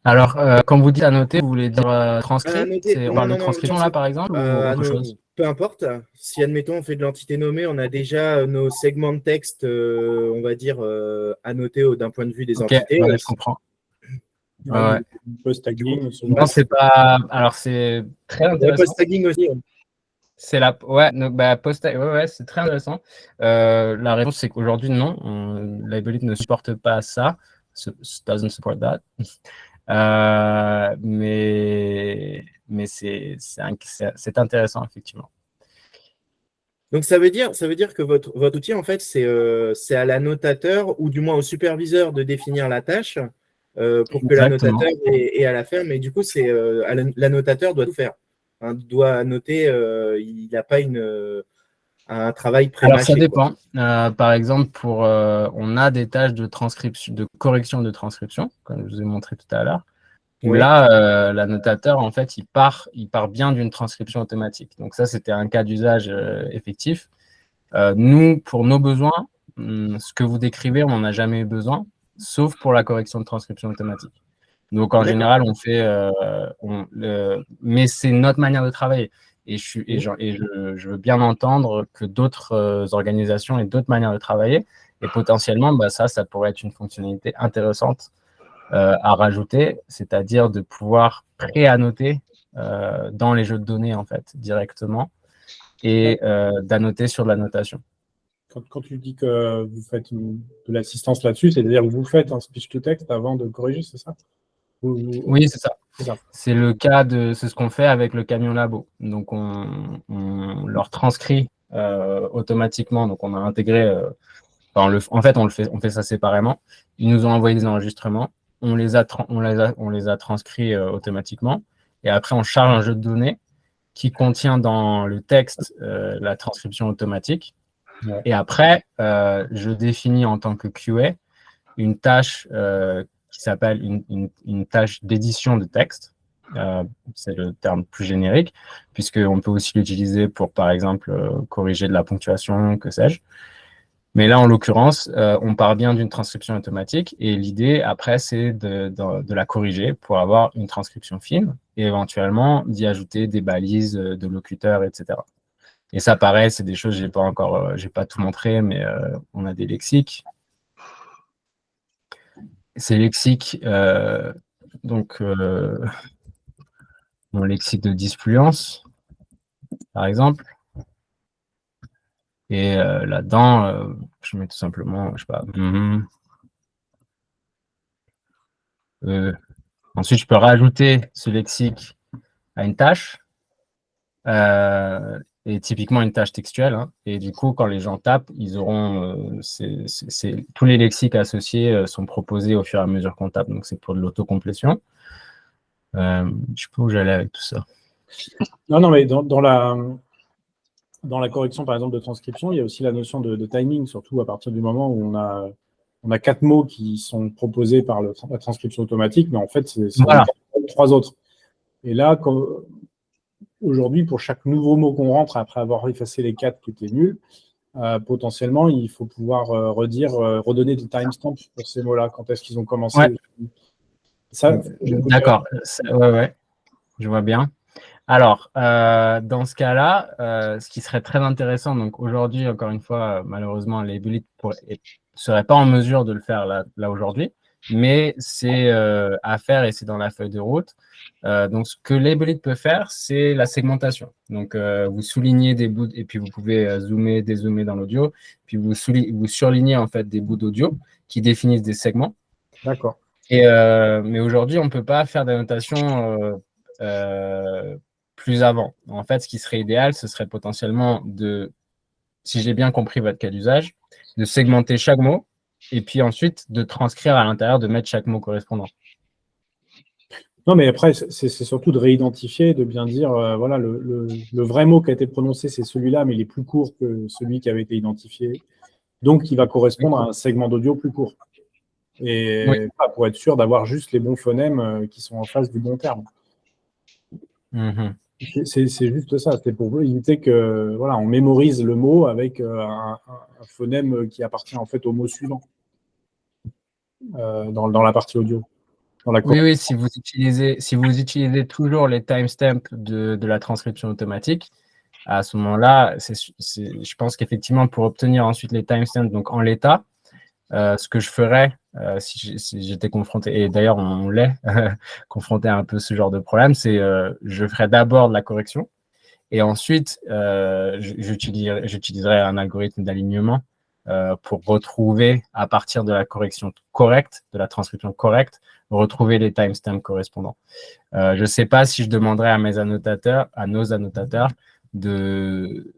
Alors, quand vous dites annoter, vous voulez dire transcrire? On parle de Non, transcription là, par exemple, ou autre chose? Peu importe. Si, admettons, on fait de l'entité nommée, on a déjà nos segments de texte, on va dire, annotés d'un point de vue des entités. Ouais, je comprends. Ouais. Post-tagging. Non, c'est pas. Alors, c'est très intéressant. Post-tagging aussi. C'est ouais, c'est très intéressant. La réponse, c'est qu'aujourd'hui, non, Labelit ne supporte pas ça. Doesn't support that. Mais c'est intéressant, effectivement. Donc, ça veut dire que votre outil, en fait, c'est à l'annotateur ou du moins au superviseur de définir la tâche pour que l'annotateur ait à la faire. Mais du coup, l'annotateur doit tout faire. Doit annoter, il n'a pas un travail Alors, ça pré-mâché, quoi. dépend. Par exemple, on a des tâches de transcription, de correction de transcription, comme je vous ai montré tout à l'heure, où Oui. là, l'annotateur, en fait, il part bien d'une transcription automatique. Donc ça, c'était un cas d'usage effectif. Nous, pour nos besoins, ce que vous décrivez, on n'en a jamais eu besoin, sauf pour la correction de transcription automatique. Donc, en D'accord. général, on fait… mais c'est notre manière de travailler. Et je veux bien entendre que d'autres organisations aient d'autres manières de travailler. Et potentiellement, ça pourrait être une fonctionnalité intéressante à rajouter, c'est-à-dire de pouvoir pré-annoter dans les jeux de données, en fait, directement, et d'annoter sur de la notation. Quand tu dis que vous faites de l'assistance là-dessus, c'est-à-dire que vous faites un speech-to-text avant de corriger, c'est ça? Oui, c'est ça. C'est le cas c'est ce qu'on fait avec le camion labo. Donc, on leur transcrit automatiquement. Donc, on a intégré… en fait, on fait ça séparément. Ils nous ont envoyé des enregistrements. On les a transcrits automatiquement. Et après, on charge un jeu de données qui contient dans le texte la transcription automatique. Ouais. Et après, je définis en tant que QA une tâche qui s'appelle une tâche d'édition de texte. C'est le terme plus générique, puisqu'on peut aussi l'utiliser pour, par exemple, corriger de la ponctuation, que sais-je. Mais là, en l'occurrence, on part bien d'une transcription automatique et l'idée, après, c'est de la corriger pour avoir une transcription fine et éventuellement d'y ajouter des balises de locuteurs, etc. Et ça, pareil, c'est des choses, j'ai pas tout montré, mais on a des lexiques. Ces lexiques, donc mon lexique de disfluence, par exemple. Et là-dedans, je mets tout simplement, je sais pas. Ensuite, je peux rajouter ce lexique à une tâche, et typiquement une tâche textuelle. Hein, et du coup, quand les gens tapent, ils auront tous les lexiques associés sont proposés au fur et à mesure qu'on tape. Donc, c'est pour de l'autocomplétion. Je ne sais pas où j'allais avec tout ça. Non, mais dans la correction, par exemple, de transcription, il y a aussi la notion de timing, surtout à partir du moment où on a 4 mots qui sont proposés par la transcription automatique, mais en fait, c'est voilà. 3 autres. Et là, aujourd'hui, pour chaque nouveau mot qu'on rentre, après avoir effacé les 4 qui étaient nuls, potentiellement, il faut pouvoir redonner des timestamps pour ces mots-là, quand est-ce qu'ils ont commencé. Ouais. D'accord. Ouais. Je vois bien. Alors, dans ce cas-là, ce qui serait très intéressant, donc aujourd'hui, encore une fois, malheureusement, les bullets ne seraient pas en mesure de le faire là aujourd'hui, mais c'est à faire et c'est dans la feuille de route. Donc, ce que les bullets peut faire, c'est la segmentation. Donc, vous soulignez des bouts et puis vous pouvez zoomer, dézoomer dans l'audio, puis vous surlignez en fait des bouts d'audio qui définissent des segments. D'accord. Mais aujourd'hui, on ne peut pas faire d'annotation plus avant. En fait, ce qui serait idéal, ce serait potentiellement si j'ai bien compris votre cas d'usage, de segmenter chaque mot et puis ensuite de transcrire à l'intérieur, de mettre chaque mot correspondant. Non, mais après, c'est surtout de réidentifier, de bien dire, voilà, le vrai mot qui a été prononcé, c'est celui-là, mais il est plus court que celui qui avait été identifié. Donc, il va correspondre à un segment d'audio plus court. Et pour être sûr d'avoir juste les bons phonèmes qui sont en face du bon terme. C'est juste ça, c'est pour éviter que on mémorise le mot avec un phonème qui appartient en fait au mot suivant dans la partie audio. Oui, si vous utilisez toujours les timestamps de la transcription automatique, à ce moment-là, je pense qu'effectivement, pour obtenir ensuite les timestamps, donc en l'état, ce que je ferais si j'étais confronté, et d'ailleurs on l'est confronté à un peu ce genre de problème, c'est je ferais d'abord de la correction et ensuite j'utiliserai un algorithme d'alignement pour retrouver à partir de la correction correcte, de la transcription correcte, retrouver les timestamps correspondants. Je ne sais pas si je demanderais à nos annotateurs, de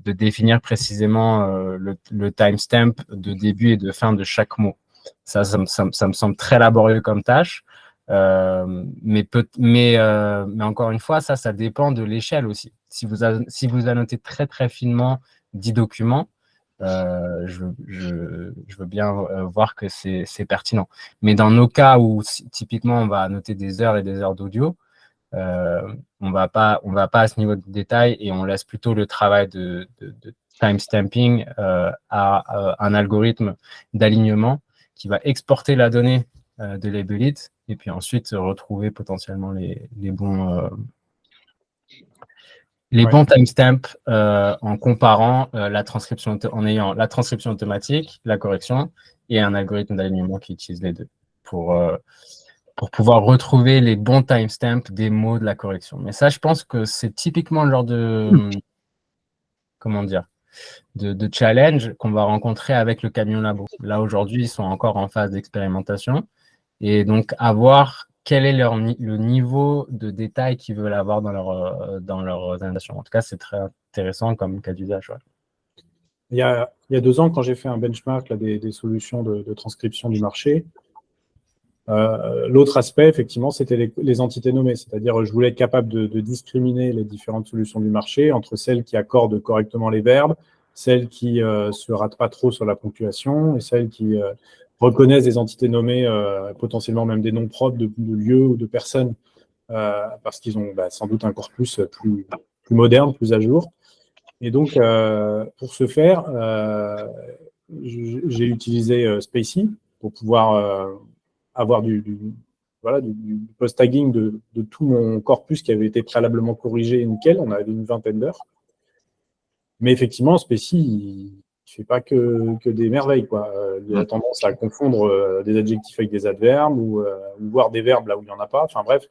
définir précisément le timestamp de début et de fin de chaque mot. Ça me semble très laborieux comme tâche, mais encore une fois, ça dépend de l'échelle aussi. si vous annotez très très finement 10 documents, je veux bien voir que c'est pertinent. Mais dans nos cas où typiquement on va annoter des heures et des heures d'audio, on va pas à ce niveau de détail et on laisse plutôt le travail de timestamping à un algorithme d'alignement qui va exporter la donnée de Labelit et puis ensuite retrouver potentiellement les bons bons timestamps en comparant la transcription, en ayant la transcription automatique, la correction et un algorithme d'alignement qui utilise les deux pour pouvoir retrouver les bons timestamps des mots de la correction. Mais ça, je pense que c'est typiquement le genre de comment dire, de challenge qu'on va rencontrer avec le Camion Labo. Là, aujourd'hui, ils sont encore en phase d'expérimentation. Et donc, à voir quel est le niveau de détail qu'ils veulent avoir dans leur animation. En tout cas, c'est très intéressant comme cas d'usage. Ouais. Il y a 2 ans, quand j'ai fait un benchmark là, des solutions de transcription du marché, l'autre aspect, effectivement, c'était les entités nommées. C'est-à-dire, je voulais être capable de discriminer les différentes solutions du marché entre celles qui accordent correctement les verbes, celles qui se ratent pas trop sur la ponctuation et celles qui reconnaissent des entités nommées, potentiellement même des noms propres de lieux ou de personnes, parce qu'ils ont sans doute un corpus plus moderne, plus à jour. Et donc, pour ce faire, j'ai utilisé Spacy pour pouvoir avoir du post-tagging de tout mon corpus qui avait été préalablement corrigé nickel. On avait une 20aine d'heures. Mais effectivement, Spacy, il ne fait pas que des merveilles, quoi. Il a tendance à confondre des adjectifs avec des adverbes ou voir des verbes là où il n'y en a pas. Enfin bref.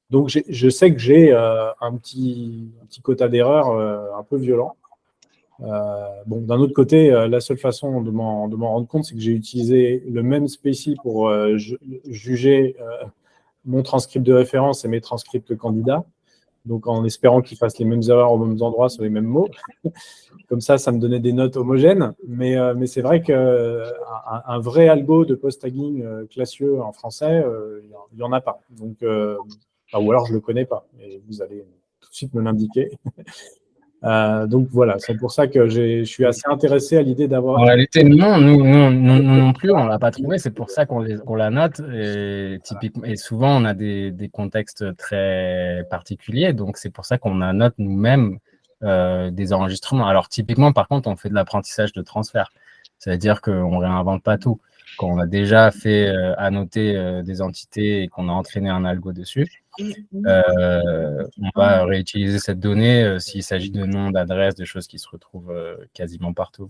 Donc, je sais que j'ai un petit quota d'erreur un peu violent. D'un autre côté, la seule façon de m'en rendre compte, c'est que j'ai utilisé le même Spacy pour juger mon transcript de référence et mes transcripts candidats. Donc, en espérant qu'ils fassent les mêmes erreurs aux mêmes endroits sur les mêmes mots. Comme ça me donnait des notes homogènes. Mais c'est vrai qu'un vrai algo de post-tagging classieux en français, il n'y en a pas. Donc, ou alors, je ne le connais pas. Et vous allez tout de suite me l'indiquer. Donc voilà, c'est pour ça que je suis assez intéressé à l'idée d'avoir… En réalité, non, nous non plus, on ne l'a pas trouvé. C'est pour ça qu'on la note. Et souvent, on a des contextes très particuliers. Donc, c'est pour ça qu'on annote nous-mêmes des enregistrements. Alors, typiquement, par contre, on fait de l'apprentissage de transfert. C'est-à-dire qu'on ne réinvente pas tout. Quand on a déjà fait annoter des entités et qu'on a entraîné un algo dessus, on va réutiliser cette donnée s'il s'agit de noms, d'adresses, de choses qui se retrouvent quasiment partout.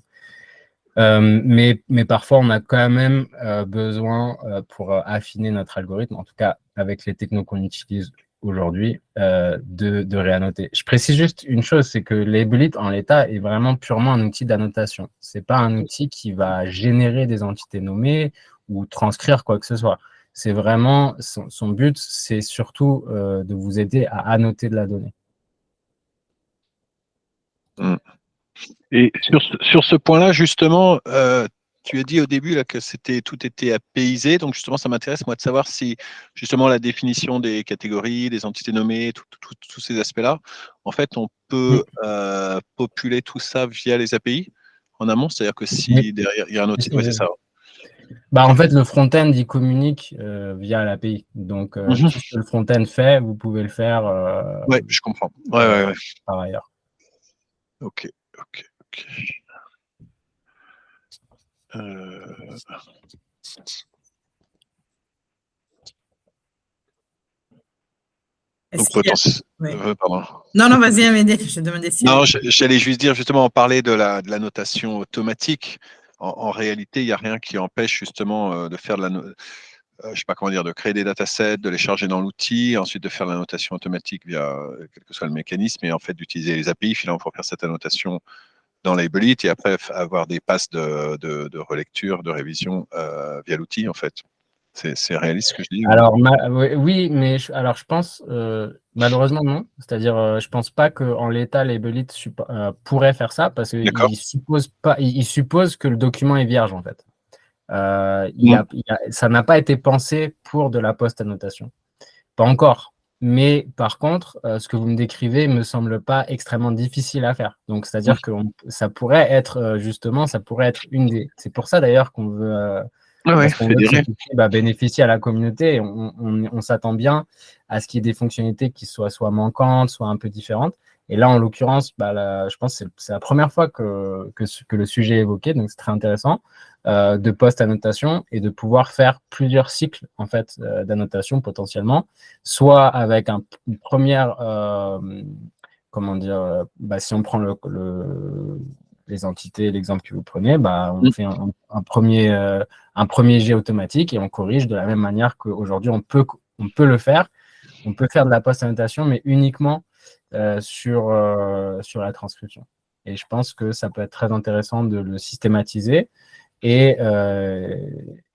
Mais parfois, on a quand même besoin, pour affiner notre algorithme, en tout cas avec les technos qu'on utilise aujourd'hui, de réannoter. Je précise juste une chose, c'est que Labelit, en l'état, est vraiment purement un outil d'annotation. Ce n'est pas un outil qui va générer des entités nommées ou transcrire quoi que ce soit. C'est vraiment, son but, c'est surtout de vous aider à annoter de la donnée. Et sur ce point-là, justement, tu as dit au début là, que tout était apaisé. Donc, justement, ça m'intéresse, moi, de savoir si, justement, la définition des catégories, des entités nommées, tous ces aspects-là, en fait, on peut populer tout ça via les API en amont. C'est-à-dire que si derrière, il y a un outil… Oui, c'est ça. En fait, le front-end, il communique via l'API. Donc, tout ce que le front-end fait, vous pouvez le faire oui, je comprends. Ouais. Par ailleurs. Ok. Pardon. Non, vas-y, Amédée, je demandais si… Non, j'allais juste dire, justement, en parler de la notation automatique. En réalité, il n'y a rien qui empêche justement de faire je ne sais pas comment dire, de créer des datasets, de les charger dans l'outil, ensuite de faire la notation automatique via quel que soit le mécanisme, et en fait d'utiliser les API finalement pour faire cette annotation dans Labelit et après avoir des passes de relecture, de révision via l'outil en fait. C'est réaliste ce que je dis? Alors, oui, mais je pense, malheureusement, non. C'est-à-dire, je pense pas qu'en l'état, Labelit pourrait faire ça parce qu'il suppose que le document est vierge, en fait. Ça n'a pas été pensé pour de la post-annotation. Pas encore. Mais par contre, ce que vous me décrivez me semble pas extrêmement difficile à faire. Donc, c'est-à-dire que ça pourrait être justement, ça pourrait être une des. C'est pour ça d'ailleurs qu'on veut, parce qu'on veut que cet outil bénéficie à la communauté. On s'attend bien à ce qu'il y ait des fonctionnalités qui soient soit manquantes, soit un peu différentes. Et là, en l'occurrence, je pense que c'est la première fois que le sujet est évoqué, donc c'est très intéressant, de post-annotation et de pouvoir faire plusieurs cycles en fait, d'annotation potentiellement, soit avec une première, comment dire, si on prend les entités, l'exemple que vous prenez, on fait un premier jet automatique et on corrige de la même manière qu'aujourd'hui, on peut le faire. On peut faire de la post-annotation, mais uniquement sur la transcription. Et je pense que ça peut être très intéressant de le systématiser et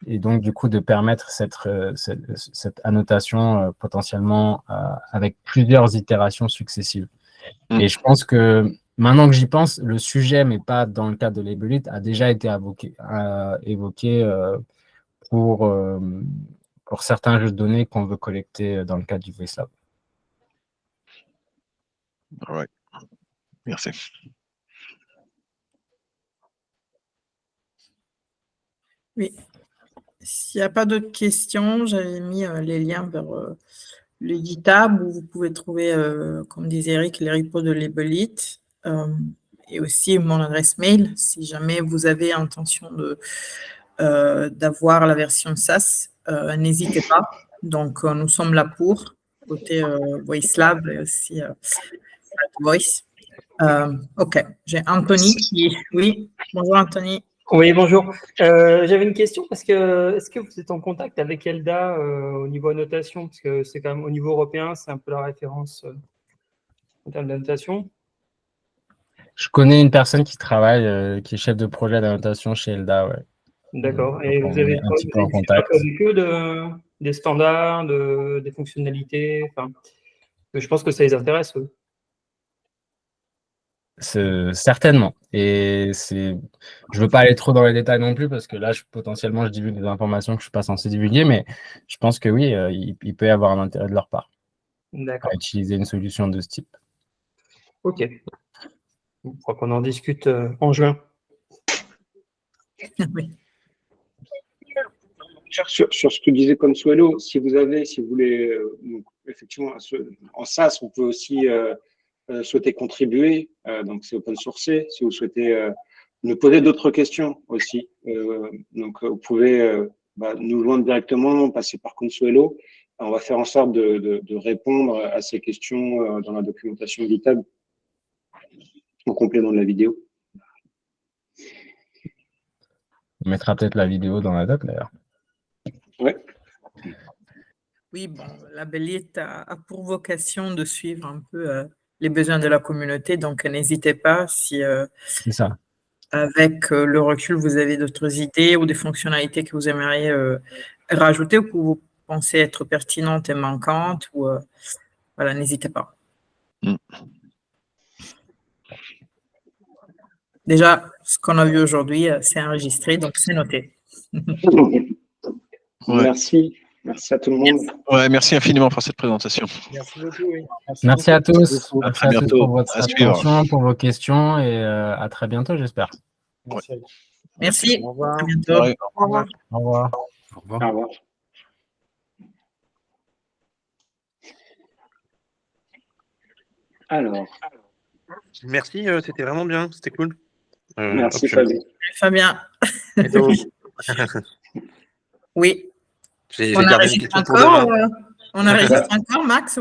donc, du coup, de permettre cette annotation potentiellement avec plusieurs itérations successives. Et je pense que, maintenant que j'y pense, le sujet, mais pas dans le cadre de Label It, a déjà été évoqué pour certains jeux de données qu'on veut collecter dans le cadre du VoiceLab. All right. Merci. Oui. S'il n'y a pas d'autres questions, j'avais mis les liens vers le GitHub où vous pouvez trouver, comme disait Eric, les repos de Label It et aussi mon adresse mail si jamais vous avez intention d'avoir la version SaaS. N'hésitez pas. Donc, nous sommes là pour côté VoiceLab et aussi Voice. OK. J'ai Anthony qui... Oui, bonjour Anthony. Oui, bonjour. J'avais une question parce que est-ce que vous êtes en contact avec ELDA au niveau annotation? Parce que c'est quand même au niveau européen, c'est un peu la référence en termes d'annotation. Je connais une personne qui travaille, qui est chef de projet d'annotation chez ELDA, ouais. D'accord. Et vous avez un petit peu en contact avec eux des standards, des fonctionnalités. Enfin, je pense que ça les intéresse, eux. Certainement. Et je veux pas aller trop dans les détails non plus parce que là, potentiellement, je divulgue des informations que je suis pas censé divulguer, mais je pense que oui, il peut y avoir un intérêt de leur part à utiliser une solution de ce type. OK. Je crois qu'on en discute en juin. Oui. Sur ce que disait Consuelo, si vous voulez, effectivement, en SaaS, on peut aussi souhaiter contribuer, donc c'est open source, si vous souhaitez nous poser d'autres questions aussi. Donc, vous pouvez nous joindre directement, passer par Consuelo. On va faire en sorte de répondre à ces questions dans la documentation GitHub, en complément de la vidéo. On mettra peut-être la vidéo dans la doc, d'ailleurs. Ouais. Oui, bon, Label It a pour vocation de suivre un peu les besoins de la communauté, donc n'hésitez pas si c'est ça. Avec le recul, vous avez d'autres idées ou des fonctionnalités que vous aimeriez rajouter ou que vous pensez être pertinentes et manquantes, ou voilà, n'hésitez pas. Déjà, ce qu'on a vu aujourd'hui, c'est enregistré, donc c'est noté. Merci. Merci à tout le monde. Ouais, merci infiniment pour cette présentation. Merci beaucoup. Oui. Merci à tous. À très bientôt. Pour votre attention, pour vos questions et à très bientôt, j'espère. Merci. Au revoir. À bientôt. Ouais. Au revoir. Au revoir. Au revoir. Alors. Merci, c'était vraiment bien, c'était cool. Merci Fabien. Fabien. Oui. J'ai On gardé une enregistre question pour demain. encore, Max?